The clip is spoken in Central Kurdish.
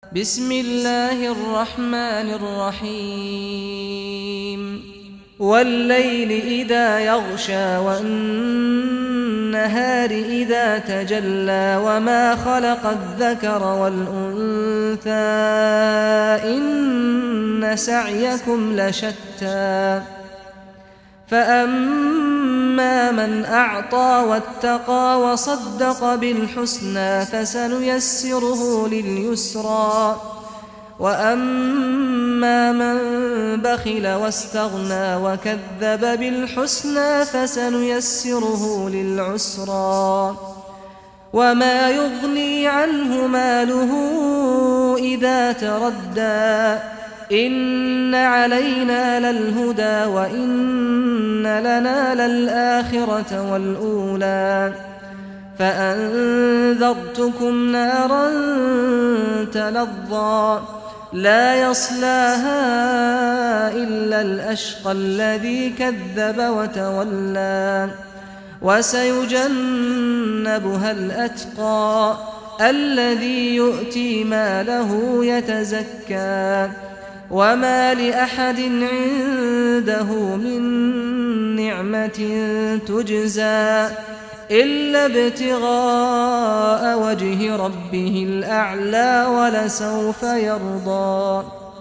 بسم الله الرحمن الرحيم والليل إذا يغشى والنهار إذا تجلى وما خلق الذكر والأنثى إن سعيكم لشتى فأما من أعطى واتقى وصدق بالحسنى فسنيسره لليسرى وأما من بخل واستغنى وكذب بالحسنى فسنيسره للعسرى وما يغني عنه ماله إذا تردى إن علينا للهدى وإن لنا للآخرة والأولى فأنذرتكم نارا تلظى لا يصلاها إلا الأشقى الذي كذب وتولى وسيجنبها الأتقى الذي يؤتي ماله يتزكى وما لأحد عنده من نعمة تجزى إلا ابتغاء وجه ربه الأعلى ولسوف يرضى.